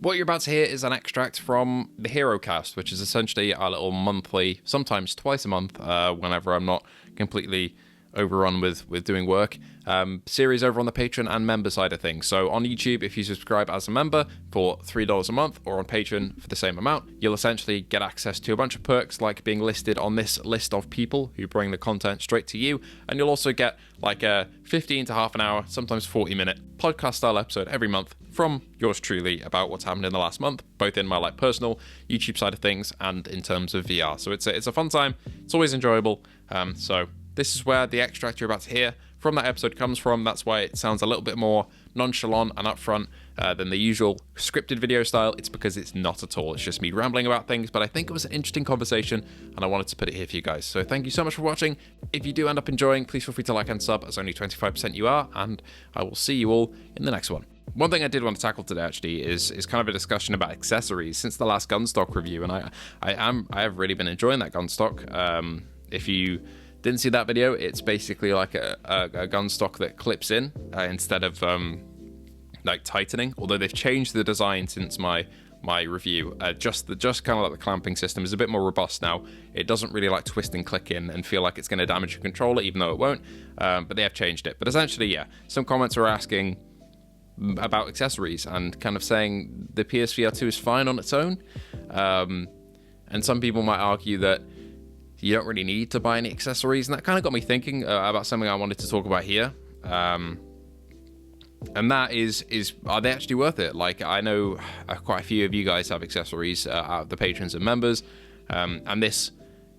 What you're about to hear is an extract from the Hero Cast, which is essentially our little monthly, sometimes twice a month, whenever I'm not completely overrun with doing work, series over on the Patreon and member side of things. So on YouTube, if you subscribe as a member for $3 a month, or on Patreon for the same amount, you'll essentially get access to a bunch of perks like being listed on this list of people who bring the content straight to you, and you'll also get like a 15 to half an hour, sometimes 40-minute podcast style episode every month from yours truly about what's happened in the last month, both in my like personal YouTube side of things and in terms of VR. So it's a fun time. It's always enjoyable. So this is where the extract you're about to hear from that episode comes from. That's why it sounds a little bit more nonchalant and upfront than the usual scripted video style. It's because it's not at all. It's just me rambling about things, but I think it was an interesting conversation and I wanted to put it here for you guys. So thank you so much for watching. If you do end up enjoying, please feel free to like and sub, as only 25% you are, and I will see you all in the next one. One thing I did want to tackle today actually is kind of a discussion about accessories since the last Gunstock review, and I have really been enjoying that Gunstock. If you didn't see that video, it's basically like a gun stock that clips in instead of like tightening, although they've changed the design since my review. Just kind of like the clamping system is a bit more robust now. It doesn't really like twist and click in and feel like it's going to damage your controller, even though it won't, but they have changed it. But essentially, yeah, some comments are asking about accessories and kind of saying the PSVR2 is fine on its own, and some people might argue that you don't really need to buy any accessories, and that kind of got me thinking about something I wanted to talk about here. And that is are they actually worth it? Like, I know quite a few of you guys have accessories, the patrons and members, and this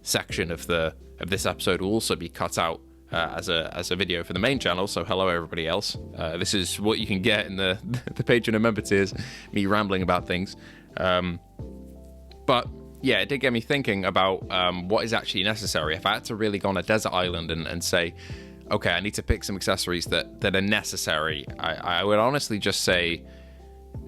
section of this episode will also be cut out as a video for the main channel. So hello everybody else. This is what you can get in the patron and member tiers, me rambling about things. But yeah, it did get me thinking about what is actually necessary. If I had to really go on a desert island and say, okay, I need to pick some accessories that are necessary, I would honestly just say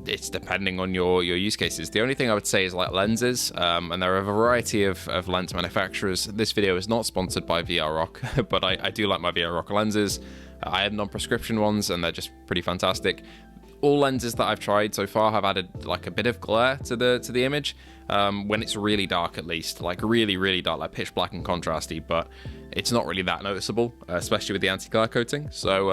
it's depending on your use cases. The only thing I would say is like lenses, and there are a variety of lens manufacturers. This video is not sponsored by VR Rock, but I do like my VR Rock lenses. I have non-prescription ones, and they're just pretty fantastic. All lenses that I've tried so far have added like a bit of glare to the image, when it's really dark, at least, like really dark, like pitch black and contrasty, but it's not really that noticeable, especially with the anti-glare coating. So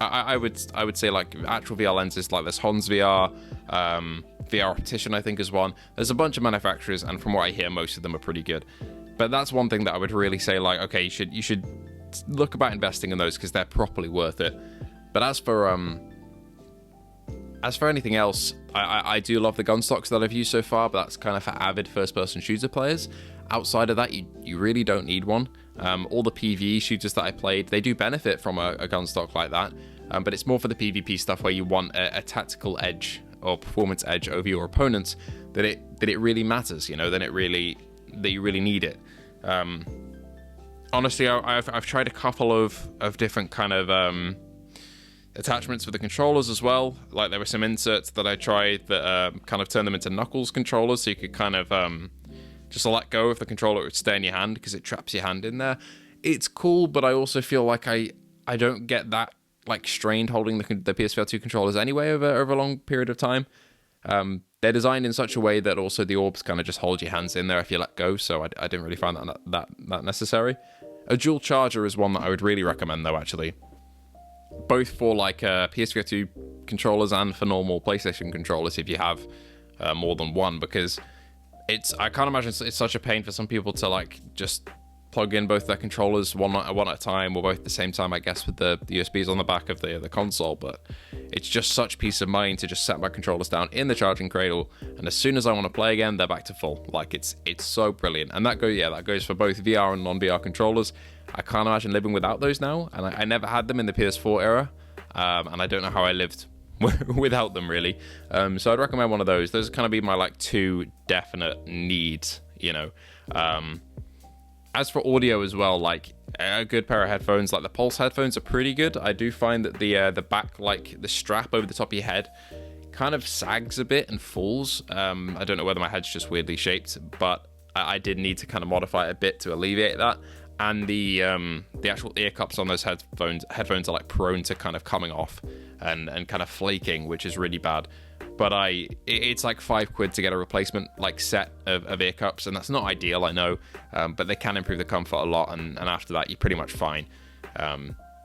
I would say like actual VR lenses, like this Hans VR, VR Optician I think is one. There's a bunch of manufacturers, and from what I hear, most of them are pretty good. But that's one thing that I would really say, like, okay, you should look about investing in those because they're properly worth it. But as for anything else, I do love the gun stocks that I've used so far, but that's kind of for avid first-person shooter players. Outside of that, you really don't need one. All the PvE shooters that I played, they do benefit from a gun stock like that, but it's more for the PvP stuff where you want a tactical edge or performance edge over your opponents that it really matters, you know, that you really need it. Honestly, I've tried a couple of different kind of attachments for the controllers as well. Like, there were some inserts that I tried that kind of turned them into Knuckles controllers, so you could kind of just let go of the controller, it would stay in your hand because it traps your hand in there. It's cool, but I also feel like I don't get that like strained holding the PSVR2 controllers anyway over a long period of time. They're designed in such a way that also the orbs kind of just hold your hands in there if you let go, so I didn't really find that necessary. A dual charger is one that I would really recommend though, actually. Both for like PSVR2 controllers and for normal PlayStation controllers if you have more than one, because I can't imagine it's such a pain for some people to like just plug in both their controllers one at a time, or both at the same time, I guess, with the USBs on the back of the console. But it's just such peace of mind to just set my controllers down in the charging cradle, and as soon as I want to play again, they're back to full. Like, it's so brilliant. And that goes for both VR and non-VR controllers. I can't imagine living without those now, and I never had them in the PS4 era, and I don't know how I lived without them, really. So I'd recommend one of those. Those kind of be my like two definite needs, you know. As for audio as well, like a good pair of headphones, like the Pulse headphones are pretty good. I do find that the back, like the strap over the top of your head, kind of sags a bit and falls. I don't know whether my head's just weirdly shaped, but I did need to kind of modify it a bit to alleviate that. And the actual ear cups on those headphones are like prone to kind of coming off and kind of flaking, which is really bad. but it's like £5 to get a replacement like set of ear cups, and that's not ideal, I know, but they can improve the comfort a lot, and after that you're pretty much fine.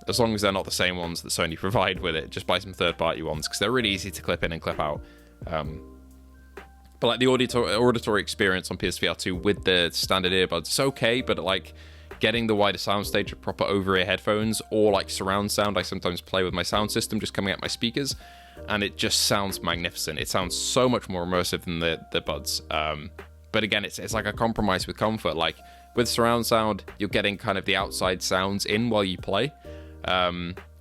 As long as they're not the same ones that Sony provide with it, just buy some third-party ones, because they're really easy to clip in and clip out. But like the auditory experience on PSVR2 with the standard earbuds, it's okay, but like getting the wider soundstage of proper over-ear headphones or like surround sound, I sometimes play with my sound system just coming out my speakers, and it just sounds magnificent. It sounds so much more immersive than the buds. But again, it's like a compromise with comfort. Like with surround sound, you're getting kind of the outside sounds in while you play,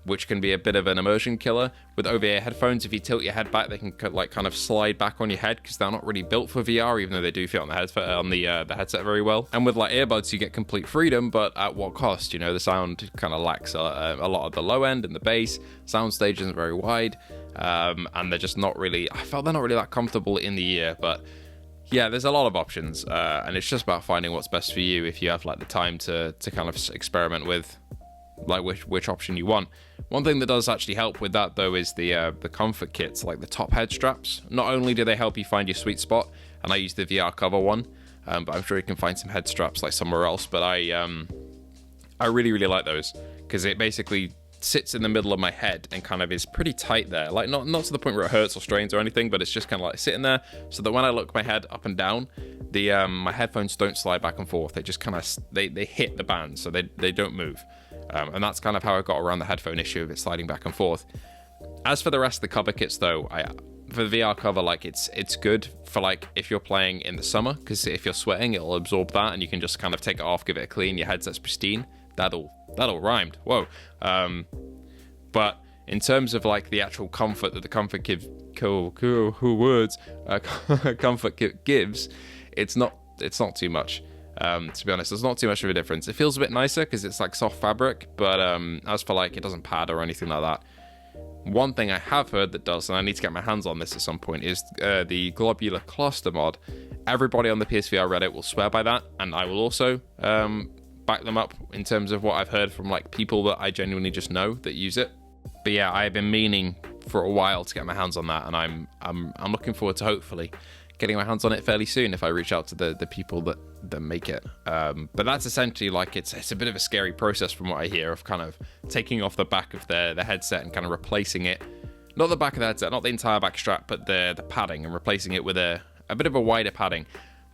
which can be a bit of an immersion killer. With over-ear headphones, if you tilt your head back, they can like kind of slide back on your head because they're not really built for VR, even though they do fit on the headset very well. And with like earbuds, you get complete freedom, but at what cost? You know, the sound kind of lacks a lot of the low end and the bass. Sound stage isn't very wide, and they're just not really. I felt they're not really that comfortable in the ear, but. Yeah, there's a lot of options, and it's just about finding what's best for you if you have like the time to kind of experiment with like which option you want. One thing that does actually help with that though is the comfort kits, like the top head straps. Not only do they help you find your sweet spot, and I use the VR cover one, but I'm sure you can find some head straps like somewhere else. But I really like those because it basically sits in the middle of my head and kind of is pretty tight there, like not to the point where it hurts or strains or anything, but it's just kind of like sitting there so that when I look my head up and down, the my headphones don't slide back and forth. They just kind of they hit the band, so they don't move, and that's kind of how I got around the headphone issue of it sliding back and forth. As for the rest of the cover kits though, for the VR cover, like it's good for like if you're playing in the summer, because if you're sweating it'll absorb that and you can just kind of take it off, give it a clean, your headset's pristine. That all rhymed. Whoa. But in terms of like the actual comfort that the Comfort Kit Comfort Kit gives, it's not too much. To be honest, there's not too much of a difference. It feels a bit nicer because it's like soft fabric, but as for like it doesn't pad or anything like that. One thing I have heard that does, and I need to get my hands on this at some point, is the globular cluster mod. Everybody on the PSVR Reddit will swear by that, and I will also back them up in terms of what I've heard from like people that I genuinely just know that use it. But yeah, I've been meaning for a while to get my hands on that, and I'm looking forward to hopefully getting my hands on it fairly soon if I reach out to the people that make it. But that's essentially like it's a bit of a scary process from what I hear, of kind of taking off the back of the headset and kind of replacing it, not the back of the headset, not the entire back strap, but the padding, and replacing it with a bit of a wider padding.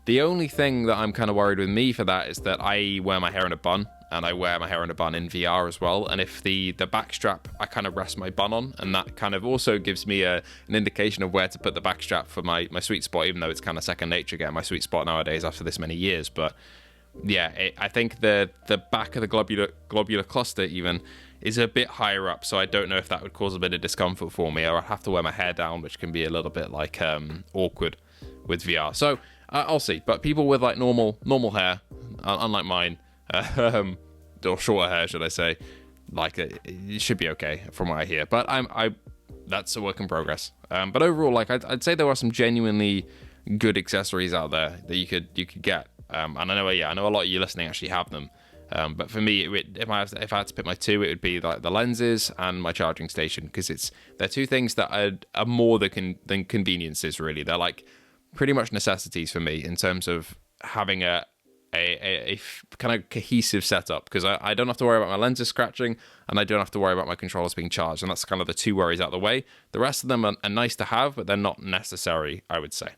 The only thing that I'm kind of worried with me for that is that I wear my hair in a bun, and I wear my hair in a bun in VR as well. And if the back strap, I kind of rest my bun on, and that kind of also gives me an indication of where to put the back strap for my sweet spot, even though it's kind of second nature getting my sweet spot nowadays after this many years. But yeah, I think the back of the globular cluster even is a bit higher up, so I don't know if that would cause a bit of discomfort for me, or I'd have to wear my hair down, which can be a little bit like awkward with VR. So I'll see. But people with like normal hair, unlike mine, or shorter hair, should I say, like it should be okay from what I hear. But that's a work in progress. But overall, like I'd say there are some genuinely good accessories out there that you could get. And I know a lot of you listening actually have them. But for me, if I had to pick my two, it would be like the lenses and my charging station, because they're two things that are more than conveniences. Really, they're like pretty much necessities for me in terms of having a kind of cohesive setup, because I don't have to worry about my lenses scratching, and I don't have to worry about my controllers being charged, and that's kind of the two worries out of the way. The rest of them are nice to have, but they're not necessary, I would say.